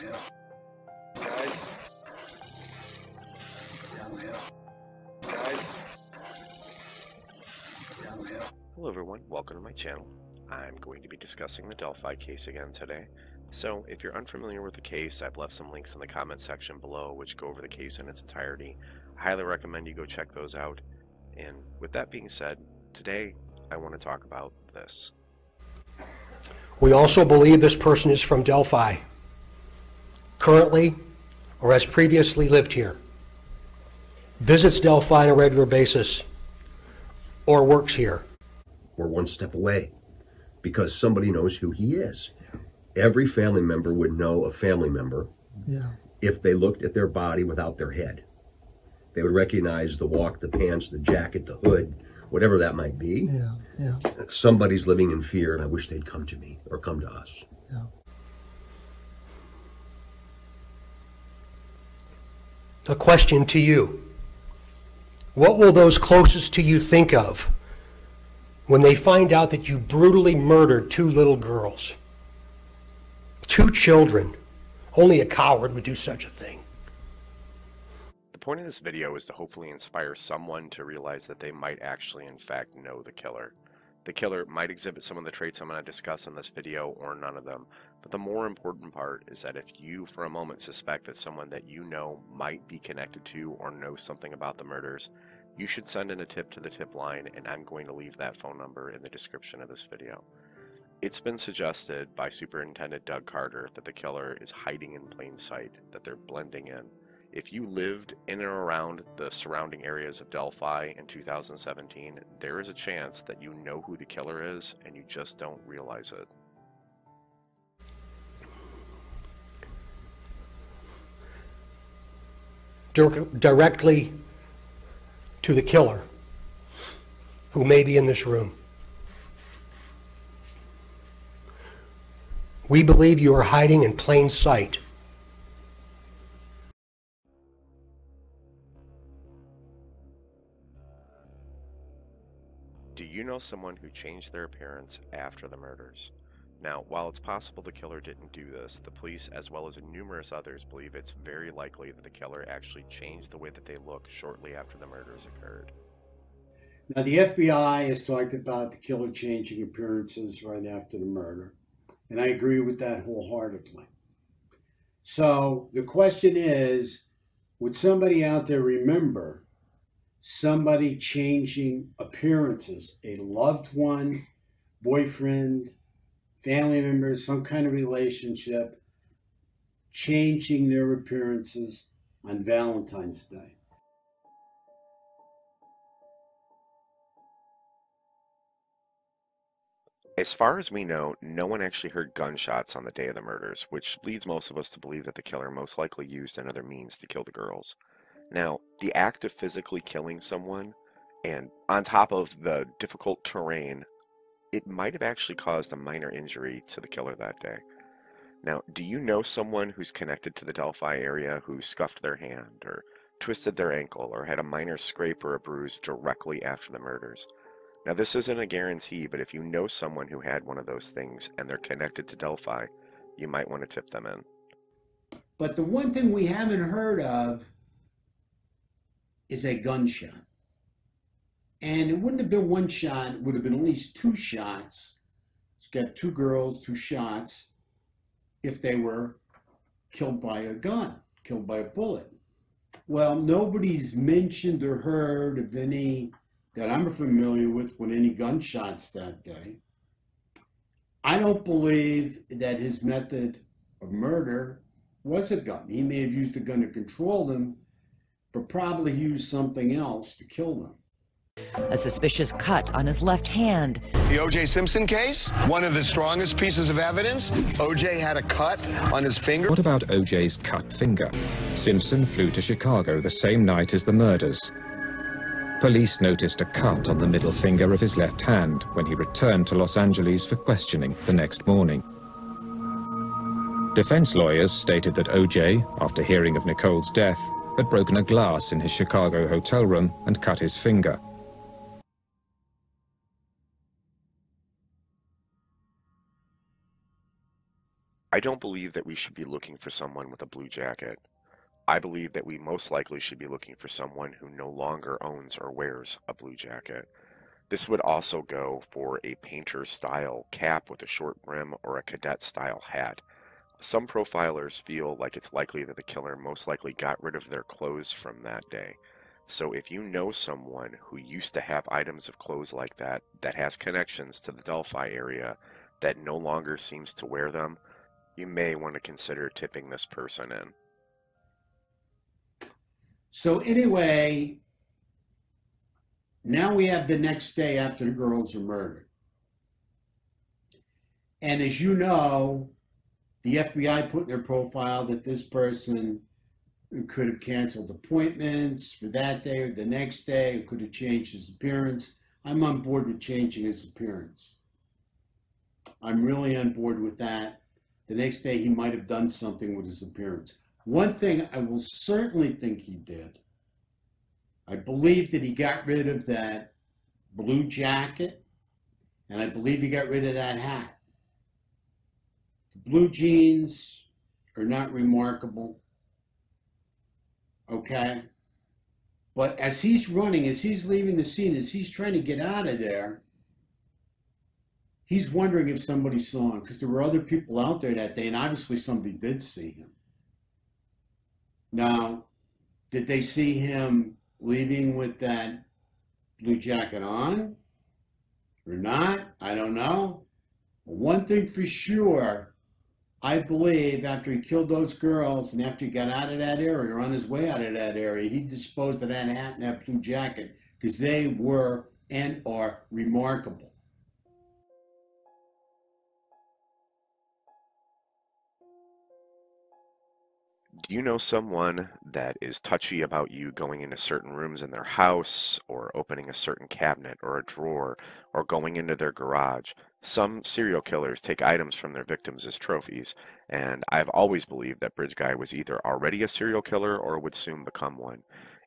Guys. Downhill. Guys. Downhill. Hello everyone, welcome to my channel. I'm going to be discussing the Delphi case again today. So if you're unfamiliar with the case, I've left some links in the comment section below which go over the case in its entirety. I highly recommend you go check those out. And with that being said, today I want to talk about this. We also believe this person is from Delphi, currently or has previously lived here, visits Delphi on a regular basis, or works here. We're one step away because somebody knows who he is. Every family member would know a family member if they looked at their body without their head. They would recognize the walk, the pants, the jacket, the hood, whatever that might be. Somebody's living in fear, and I wish they'd come to me or come to us. A question to you. What will those closest to you think of when they find out that you brutally murdered two little girls? Two children. Only a coward would do such a thing. The point of this video is to hopefully inspire someone to realize that they might actually in fact know the killer. The killer might exhibit some of the traits I'm going to discuss in this video or none of them, but the more important part is that if you for a moment suspect that someone that you know might be connected to or know something about the murders, you should send in a tip to the tip line, and I'm going to leave that phone number in the description of this video. It's been suggested by Superintendent Doug Carter that the killer is hiding in plain sight, that they're blending in. If you lived in and around the surrounding areas of Delphi in 2017, there is a chance that you know who the killer is and you just don't realize it. Directly to the killer, who may be in this room. We believe you are hiding in plain sight. Do you know someone who changed their appearance after the murders? Now, while it's possible the killer didn't do this, the police, as well as numerous others, believe it's very likely that the killer actually changed the way that they look shortly after the murders occurred. Now, the FBI has talked about the killer changing appearances right after the murder, and I agree with that wholeheartedly. So the question is, would somebody out there remember somebody changing appearances, a loved one, boyfriend, family member, some kind of relationship, changing their appearances on Valentine's Day? As far as we know, no one actually heard gunshots on the day of the murders, which leads most of us to believe that the killer most likely used another means to kill the girls. Now, the act of physically killing someone, and on top of the difficult terrain, it might have actually caused a minor injury to the killer that day. Now, do you know someone who's connected to the Delphi area who scuffed their hand, or twisted their ankle, or had a minor scrape or a bruise directly after the murders? Now, this isn't a guarantee, but if you know someone who had one of those things and they're connected to Delphi, you might want to tip them in. But the one thing we haven't heard of is a gunshot. And it wouldn't have been one shot, it would have been at least two shots. It's got two girls, two shots, if they were killed by a gun, killed by a bullet. Well, nobody's mentioned or heard of any that I'm familiar with any gunshots that day. I don't believe that his method of murder was a gun. He may have used a gun to control them, but probably used something else to kill them. A suspicious cut on his left hand. The O.J. Simpson case, one of the strongest pieces of evidence. O.J. had a cut on his finger. What about O.J.'s cut finger? Simpson flew to Chicago the same night as the murders. Police noticed a cut on the middle finger of his left hand when he returned to Los Angeles for questioning the next morning. Defense lawyers stated that O.J., after hearing of Nicole's death, had broken a glass in his Chicago hotel room and cut his finger. I don't believe that we should be looking for someone with a blue jacket. I believe that we most likely should be looking for someone who no longer owns or wears a blue jacket. This would also go for a painter-style cap with a short brim or a cadet-style hat. Some profilers feel like it's likely that the killer most likely got rid of their clothes from that day. So if you know someone who used to have items of clothes like that, that has connections to the Delphi area, that no longer seems to wear them, you may want to consider tipping this person in. So anyway, now we have the next day after the girls are murdered. And as you know, the FBI put in their profile that this person could have canceled appointments for that day or the next day, or could have changed his appearance. I'm on board with changing his appearance. I'm really on board with that. The next day he might have done something with his appearance. One thing I will certainly think he did, I believe that he got rid of that blue jacket, and I believe he got rid of that hat. The blue jeans are not remarkable, okay? But as he's running, as he's leaving the scene, as he's trying to get out of there, he's wondering if somebody saw him, because there were other people out there that day, and obviously somebody did see him. Now, did they see him leaving with that blue jacket on or not? I don't know. But one thing for sure, I believe after he killed those girls and after he got out of that area or on his way out of that area, he disposed of that hat and that blue jacket because they were and are remarkable. Do you know someone that is touchy about you going into certain rooms in their house, or opening a certain cabinet or a drawer, or going into their garage? Some serial killers take items from their victims as trophies, and I've always believed that Bridge Guy was either already a serial killer or would soon become one.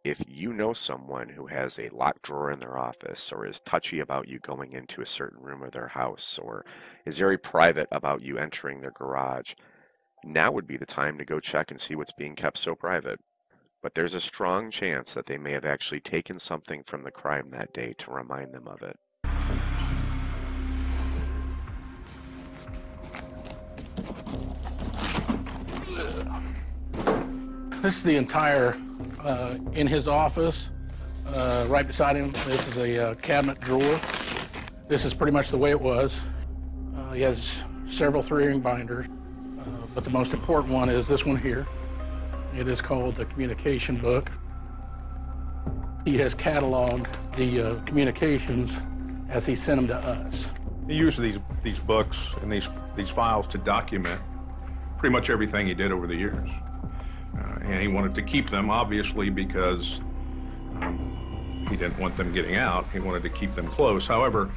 If you know someone who has a locked drawer in their office, or is touchy about you going into a certain room of their house, or is very private about you entering their garage, now would be the time to go check and see what's being kept so private. But there's a strong chance that they may have actually taken something from the crime that day to remind them of it. This is the entire, in his office, right beside him, this is a cabinet drawer. This is pretty much the way it was. He has several 3-ring binders. But the most important one is this one here. It is called the communication book. He has cataloged the communications as he sent them to us. He used these books and these files to document pretty much everything he did over the years. And he wanted to keep them, obviously, because he didn't want them getting out. He wanted to keep them close. However,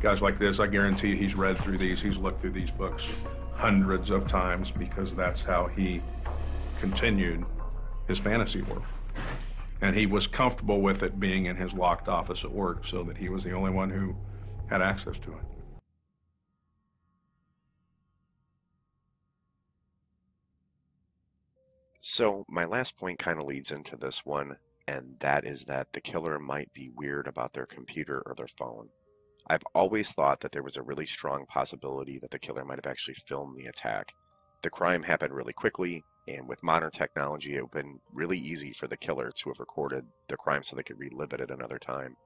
guys like this, I guarantee you he's read through these, he's looked through these books hundreds of times, because that's how he continued his fantasy work. And he was comfortable with it being in his locked office at work, so that he was the only one who had access to it. So my last point kind of leads into this one, and that is that the killer might be weird about their computer or their phone. I've always thought that there was a really strong possibility that the killer might have actually filmed the attack. The crime happened really quickly, and with modern technology, it would have been really easy for the killer to have recorded the crime so they could relive it at another time.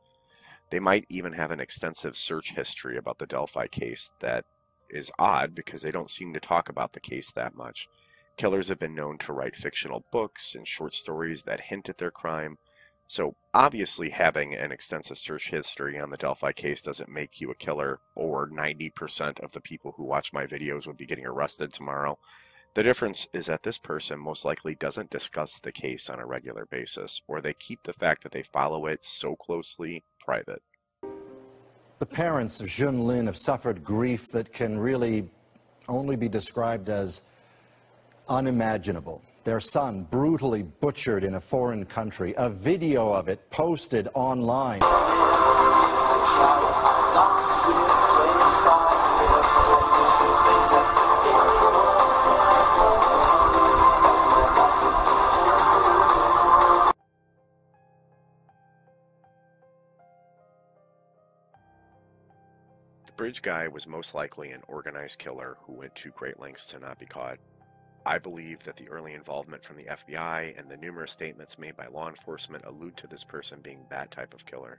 They might even have an extensive search history about the Delphi case that is odd because they don't seem to talk about the case that much. Killers have been known to write fictional books and short stories that hint at their crime. So obviously having an extensive search history on the Delphi case doesn't make you a killer, or 90% of the people who watch my videos would be getting arrested tomorrow. The difference is that this person most likely doesn't discuss the case on a regular basis, or they keep the fact that they follow it so closely private. The parents of Jun Lin have suffered grief that can really only be described as unimaginable. Their son brutally butchered in a foreign country, a video of it posted online. footage guy was most likely an organized killer who went to great lengths to not be caught. I believe that the early involvement from the FBI and the numerous statements made by law enforcement allude to this person being that type of killer.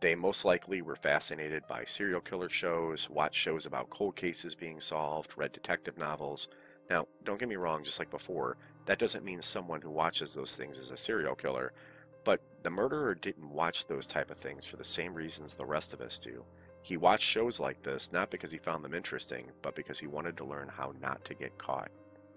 They most likely were fascinated by serial killer shows, watched shows about cold cases being solved, read detective novels. Now, don't get me wrong, just like before, that doesn't mean someone who watches those things is a serial killer, but the murderer didn't watch those type of things for the same reasons the rest of us do. He watched shows like this not because he found them interesting, but because he wanted to learn how not to get caught.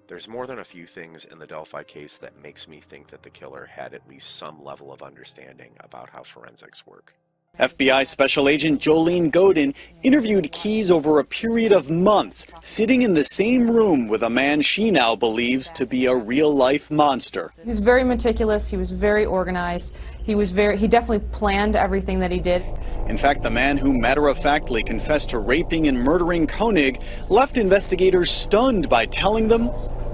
There's more than a few things in the Delphi case that makes me think that the killer had at least some level of understanding about how forensics work. FBI Special Agent Jolene Godin interviewed Keyes over a period of months, sitting in the same room with a man she now believes to be a real-life monster. He was very meticulous, he was very organized, he definitely planned everything that he did. In fact, the man who matter-of-factly confessed to raping and murdering Koenig left investigators stunned by telling them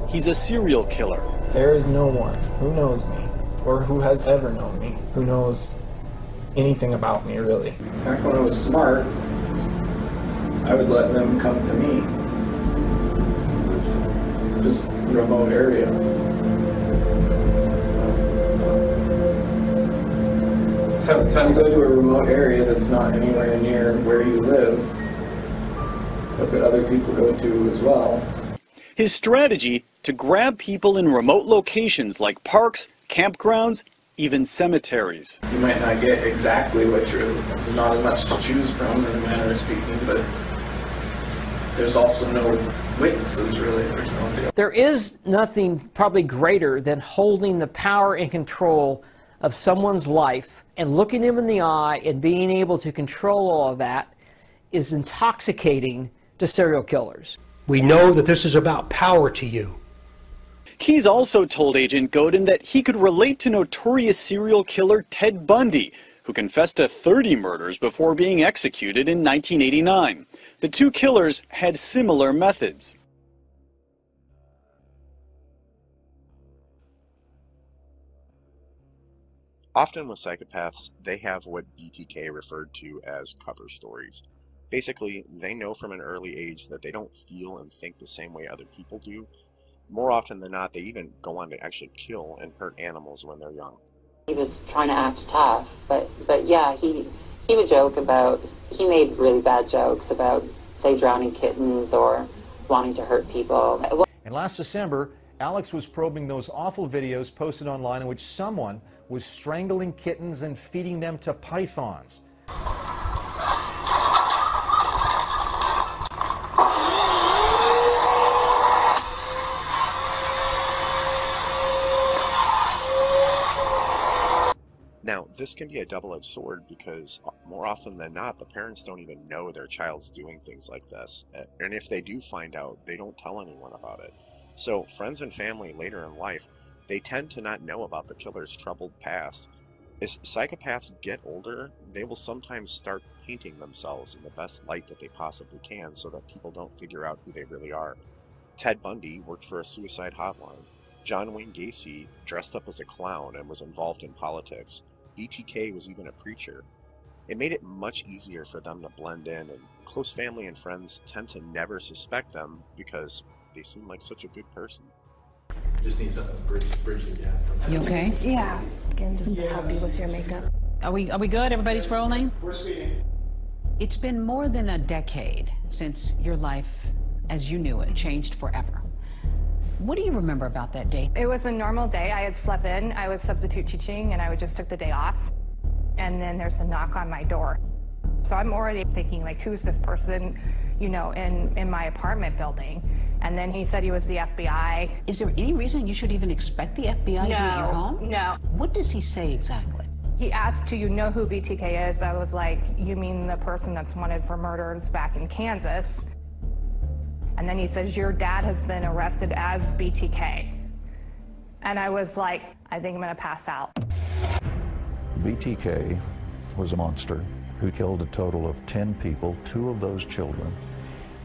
he's a serial killer. There is no one who knows me, or who has ever known me, who knows anything about me, really. Back when I was smart, I would let them come to me. Just remote area. Kind of go to a remote area that's not anywhere near where you live, but that other people go to as well. His strategy: to grab people in remote locations like parks, campgrounds, even cemeteries. You might not get exactly what there's not much to choose from in a manner of speaking, but there's also no witnesses really. There is nothing probably greater than holding the power and control of someone's life and looking them in the eye and being able to control all of that is intoxicating to serial killers. We know that this is about power to you. Keyes also told Agent Godin that he could relate to notorious serial killer Ted Bundy, who confessed to 30 murders before being executed in 1989. The two killers had similar methods. Often with psychopaths, they have what BTK referred to as cover stories. Basically, they know from an early age that they don't feel and think the same way other people do. More often than not, they even go on to actually kill and hurt animals when they're young. He was trying to act tough, but yeah, he would joke about, he made really bad jokes about, say, drowning kittens or wanting to hurt people. And last December, Alex was probing those awful videos posted online in which someone was strangling kittens and feeding them to pythons. Now, this can be a double-edged sword because more often than not, the parents don't even know their child's doing things like this. And if they do find out, they don't tell anyone about it. So friends and family later in life, they tend to not know about the killer's troubled past. As psychopaths get older, they will sometimes start painting themselves in the best light that they possibly can so that people don't figure out who they really are. Ted Bundy worked for a suicide hotline. John Wayne Gacy dressed up as a clown and was involved in politics. BTK was even a preacher. It made it much easier for them to blend in, and close family and friends tend to never suspect them because they seem like such a good person. Just needs a bridge the gap from that. You okay? Yeah. Again, just to help you with your makeup. Are we good? Everybody's rolling? We're speeding. It's been more than a decade since your life, as you knew it, changed forever. What do you remember about that day? It was a normal day. I had slept in. I was substitute teaching, and I just took the day off. And then there's a knock on my door. So I'm already thinking, like, who's this person, you know, in my apartment building? And then he said he was the FBI. Is there any reason you should even expect the FBI to be at your home? No. What does he say exactly? He asked, do you know who BTK is? I was like, you mean the person that's wanted for murders back in Kansas? And then he says, your dad has been arrested as BTK. And I was like, I think I'm gonna pass out. BTK was a monster who killed a total of 10 people, 2 of those children,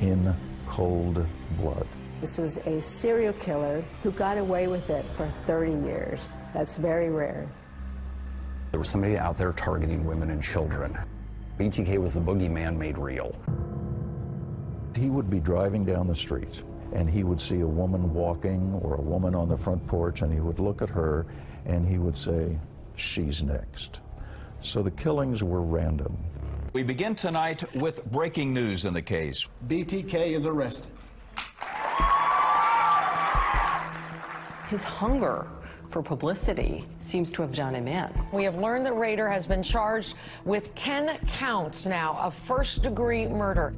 in cold blood. This was a serial killer who got away with it for 30 years. That's very rare. There was somebody out there targeting women and children. BTK was the boogeyman made real. He would be driving down the street and he would see a woman walking or a woman on the front porch, and he would look at her and he would say, "She's next." So the killings were random. We begin tonight with breaking news in the case. BTK is arrested. His hunger for publicity seems to have done him in. We have learned that Rader has been charged with 10 counts now of first-degree murder.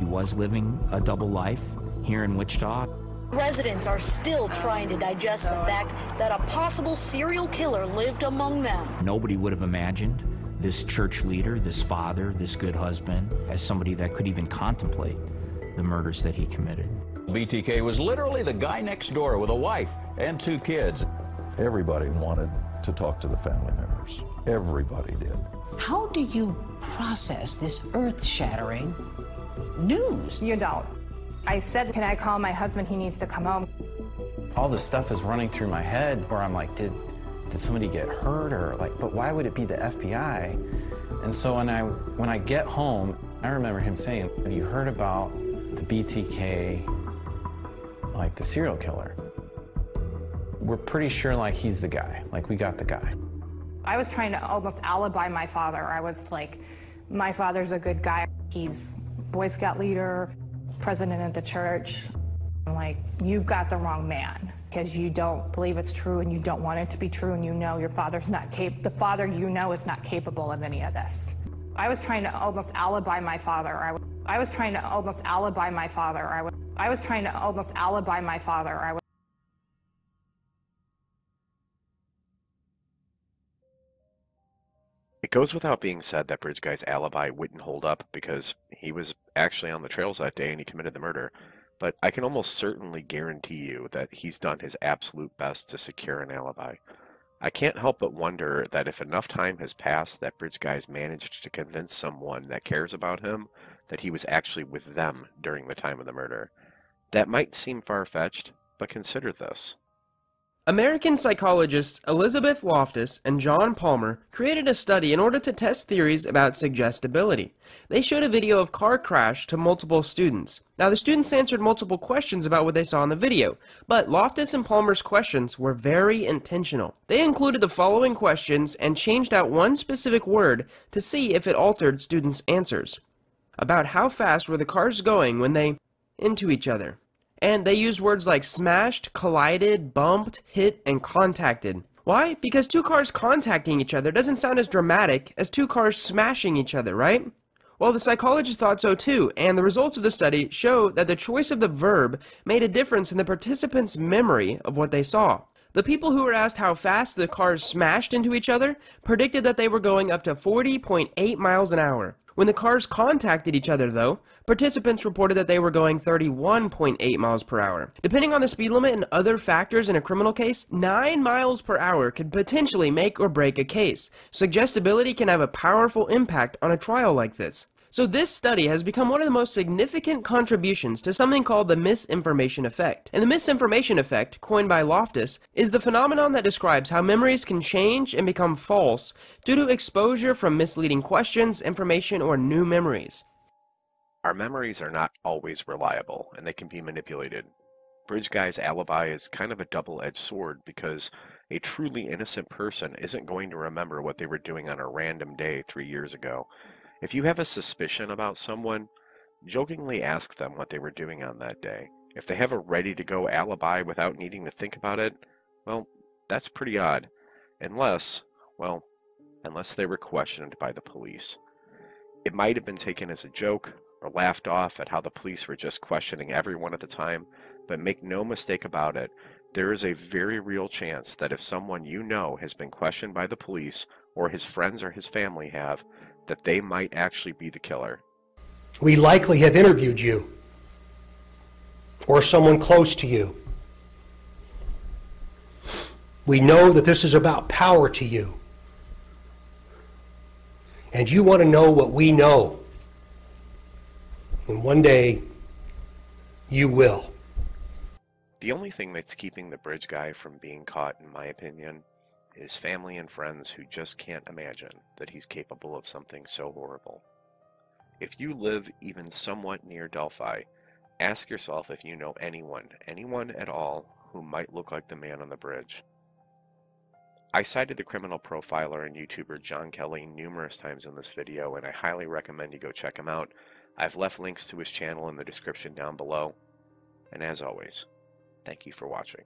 He was living a double life here in Wichita. Residents are still trying to digest the fact that a possible serial killer lived among them. Nobody would have imagined this church leader, this father, this good husband, as somebody that could even contemplate the murders that he committed. BTK was literally the guy next door with a wife and 2 kids. Everybody wanted to talk to the family members. Everybody did. How do you process this earth-shattering news? You don't. I said, can I call my husband? He needs to come home. All this stuff is running through my head where I'm like, did somebody get hurt, or like, but why would it be the FBI? And so when I get home, I remember him saying, have you heard about the BTK, like the serial killer? We're pretty sure like he's the guy, like we got the guy. I was trying to almost alibi my father. I was like, my father's a good guy. He's Boy Scout leader, president of the church. I'm like, you've got the wrong man, because you don't believe it's true and you don't want it to be true, and you know your father's not the father you know is not capable of any of this. I was trying to almost alibi my father. I was trying to almost alibi my father. I was trying to almost alibi my father. It goes without being said that Bridge Guy's alibi wouldn't hold up because he was actually on the trails that day and he committed the murder. But I can almost certainly guarantee you that he's done his absolute best to secure an alibi. I can't help but wonder that if enough time has passed that Bridge Guy's managed to convince someone that cares about him that he was actually with them during the time of the murder. That might seem far-fetched, but consider this. American psychologists Elizabeth Loftus and John Palmer created a study in order to test theories about suggestibility. They showed a video of a car crash to multiple students. Now, the students answered multiple questions about what they saw in the video, but Loftus and Palmer's questions were very intentional. They included the following questions and changed out one specific word to see if it altered students' answers. About how fast were the cars going when they into each other? And they used words like smashed, collided, bumped, hit, and contacted. Why? Because 2 cars contacting each other doesn't sound as dramatic as 2 cars smashing each other, right? Well, the psychologists thought so too, and the results of the study show that the choice of the verb made a difference in the participants' memory of what they saw. The people who were asked how fast the cars smashed into each other predicted that they were going up to 40.8 miles an hour. When the cars contacted each other, though, participants reported that they were going 31.8 miles per hour. Depending on the speed limit and other factors in a criminal case, 9 miles per hour could potentially make or break a case. Suggestibility can have a powerful impact on a trial like this. So this study has become one of the most significant contributions to something called the misinformation effect. And the misinformation effect, coined by Loftus, is the phenomenon that describes how memories can change and become false due to exposure from misleading questions, information, or new memories. Our memories are not always reliable, and they can be manipulated. Bridge Guy's alibi is kind of a double-edged sword because a truly innocent person isn't going to remember what they were doing on a random day 3 years ago. If you have a suspicion about someone, jokingly ask them what they were doing on that day. If they have a ready-to-go alibi without needing to think about it, well, that's pretty odd. Unless they were questioned by the police. It might have been taken as a joke or laughed off at how the police were just questioning everyone at the time, but make no mistake about it, there is a very real chance that if someone you know has been questioned by the police, or his friends or his family have, that they might actually be the killer. We likely have interviewed you, or someone close to you. We know that this is about power to you. And you want to know what we know. And one day, you will. The only thing that's keeping the Bridge Guy from being caught, in my opinion, is family and friends who just can't imagine that he's capable of something so horrible. If you live even somewhat near Delphi, ask yourself if you know anyone at all, who might look like the man on the bridge. I cited the criminal profiler and YouTuber John Kelly numerous times in this video, and I highly recommend you go check him out. I've left links to his channel in the description down below. And as always, thank you for watching.